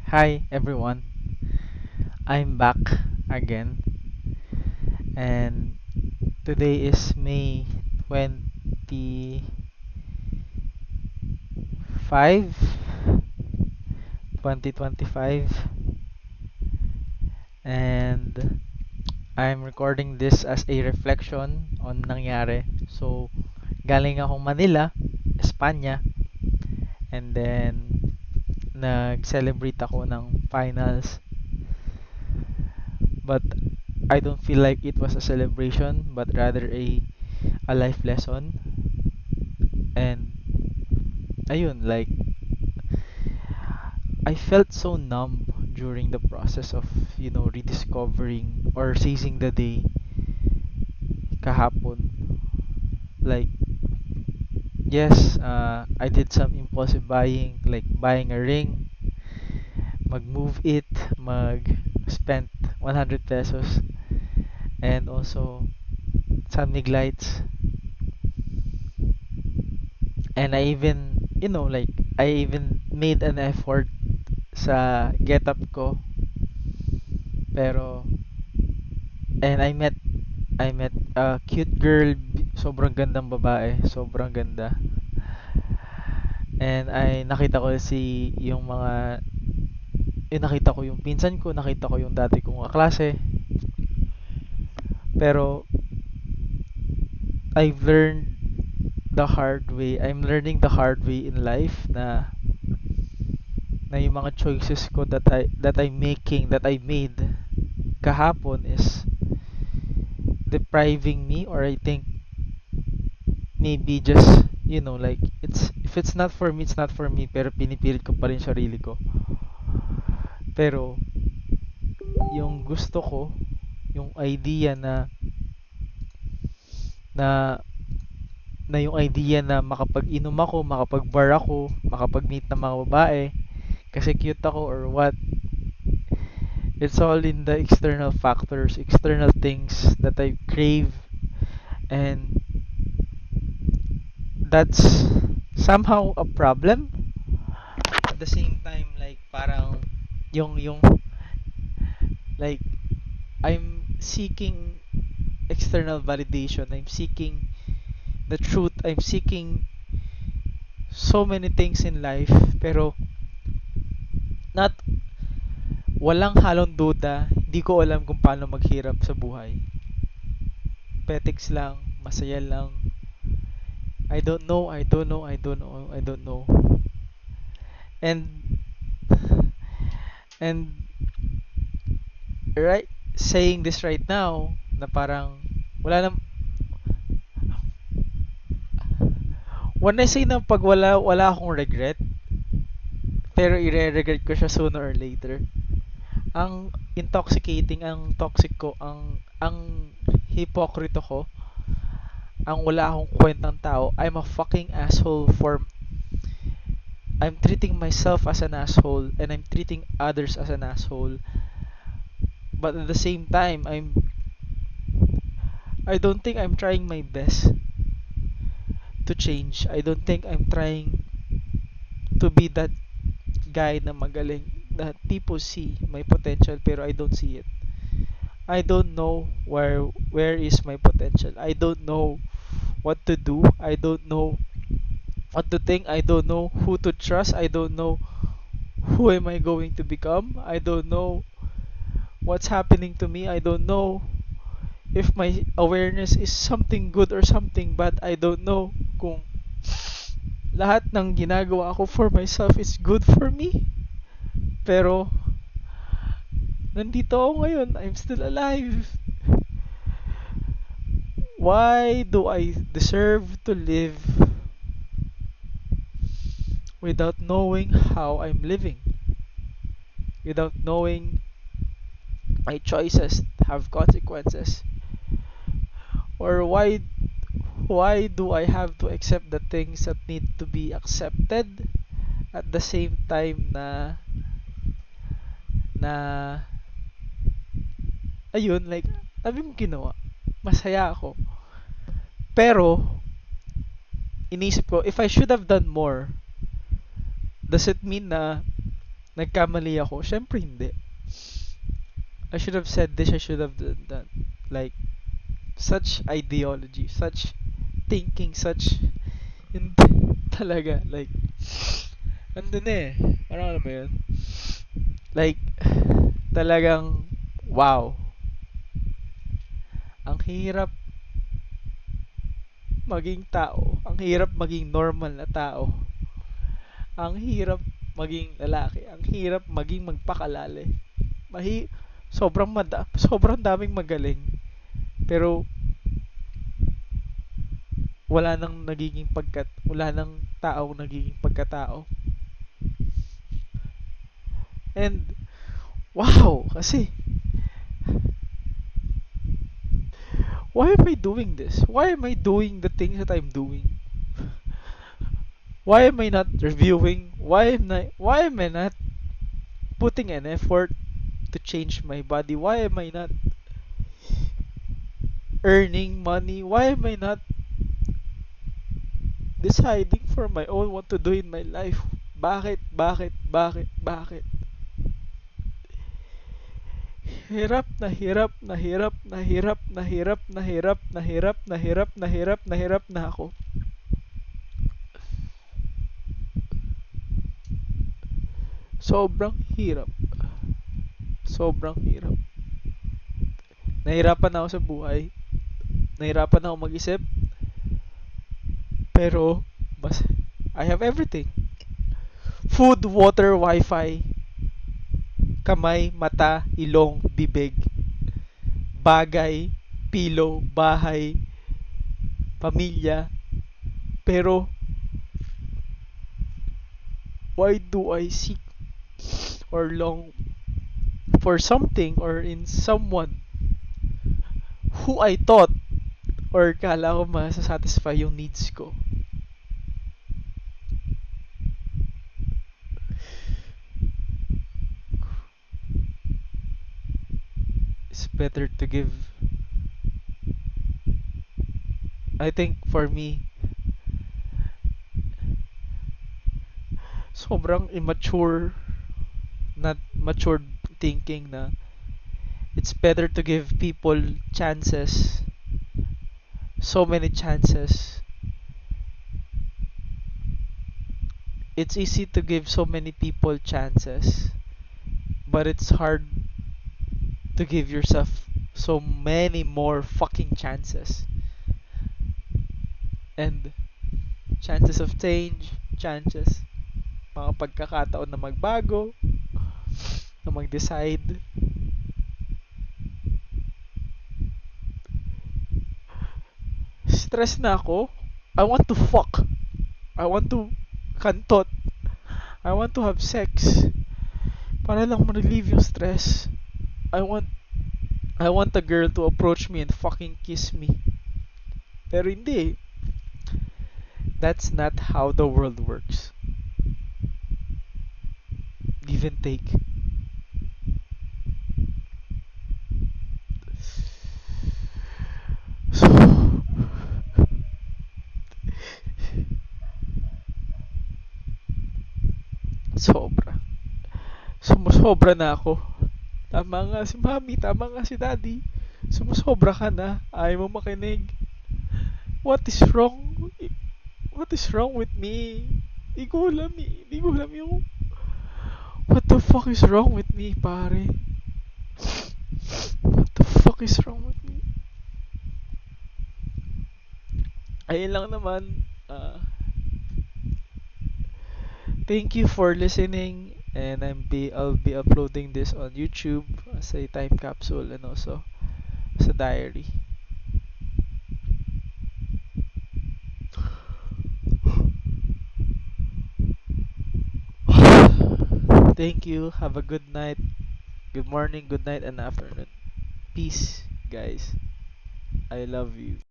Hi everyone, I'm back again, and today is May 25, 2025, and I'm recording this as a reflection on nangyari. So, galing akong Manila, Espanya, and then nag-celebrate ako ng finals, but I don't feel like it was a celebration, but rather a life lesson. And ayun, like I felt so numb during the process of, rediscovering or seizing the day kahapon. Like, yes, I did some impulsive buying, like buying a ring, mag-move it, mag-spend 100 pesos, and also some nig lights. And I even, like, I even made an effort sa get-up ko. Pero, and I met a cute girl, sobrang gandang babae, sobrang ganda. And nakita ko nakita ko yung pinsan ko, nakita ko yung dati kong kaklase. Pero I've learned the hard way. I'm learning the hard way in life na yung mga choices ko that I made kahapon is depriving me, or I think maybe just, like, if it's not for me, it's not for me, pero pinipilit ko pa rin sarili ko. Pero yung gusto ko, yung idea na yung idea na makapag-inom ako, makapag-bar ako, makapag-meet ng mga babae kasi cute ako or what. It's all in the external factors, external things that I crave, and that's somehow a problem. At the same time, like, parang yung like, I'm seeking external validation. I'm seeking the truth. I'm seeking so many things in life, pero not walang halong duda. Hindi ko alam kung paano maghirap sa buhay. Petics lang, masaya lang. I don't know, I don't know, I don't know, I don't know. And and right saying this right now na parang wala nam when I say na pag wala akong regret, pero ire-regret ko siya sooner or later. Ang intoxicating, ang toxic ko, ang hipokrito ko, ang wala akong kwentang tao. I'm treating myself as an asshole, and I'm treating others as an asshole. But at the same time, I don't think I'm trying my best to change. I don't think I'm trying to be that guy na magaling, that people see my potential pero I don't see it. I don't know where is my potential. I don't know what to do. I don't know what to think. I don't know who to trust. I don't know who am I going to become. I don't know what's happening to me. I don't know if my awareness is something good or something bad. I don't know kung lahat ng ginagawa ko for myself is good for me. Pero nandito ako ngayon. I'm still alive. Why do I deserve to live without knowing how I'm living? Without knowing my choices have consequences? Or why do I have to accept the things that need to be accepted at the same time na ayun, like, sabi mo ginawa, masaya ako. Pero inisip ko, if I should have done more, does it mean na nagkamali ako? Syempre hindi. I should have said this, I should have done that. Like, such ideology, such thinking, such hindi talaga. Like, andun eh. Parang alam mo yun? Like, talagang, wow. Ang hirap maging tao. Ang hirap maging normal na tao. Ang hirap maging lalaki. Ang hirap maging magpakalale. Mahi sobrang daming magaling. Pero wala nang tao nagiging pagkatao. And wow, kasi why am I doing this? Why am I doing the things that I'm doing? Why am I not reviewing? Why am I not putting an effort to change my body? Why am I not earning money? Why am I not deciding for my own what to do in my life? Bakit? Bakit? Bakit? Bakit? Hirap na hirap na hirap na hirap na hirap na hirap na hirap na hirap na hirap na hirap na ako. Sobrang hirap. Sobrang hirap. Nahirapan na ako sa buhay. Nahirapan na ako mag-isip. Pero, mas, I have everything. Food, water, wifi, kamay, mata, ilong, bibig, bagay, pillow, bahay, pamilya. Pero, why do I seek or long for something or in someone who I thought or kala ko masasatisfy yung needs ko? It's better to give. I think for me, sobrang immature, not matured thinking na it's better to give people chances, so many chances. It's easy to give so many people chances, but it's hard to give yourself so many more fucking chances. And chances of change, chances, mga pagkakataon na magbago, na mag-decide. Stress na ako. I want to fuck. I want to kantot. I want to have sex. Para lang ma-relieve yung stress. I want I want a girl to approach me and fucking kiss me. Pero hindi. That's not how the world works. Give and take. So, sobra. Sumusobra na ako. Tama nga si mami, tama nga si daddy. Sumusobra ka na. Ayaw mo makinig. What is wrong? What is wrong with me? Di ko alam eh. Di ko alam yung... What the fuck is wrong with me, pare? What the fuck is wrong with me? Ayun lang naman. Thank you for listening. And I'll be uploading this on YouTube as a time capsule and also as a diary. Thank you. Have a good night. Good morning, good night, and afternoon. Peace, guys. I love you.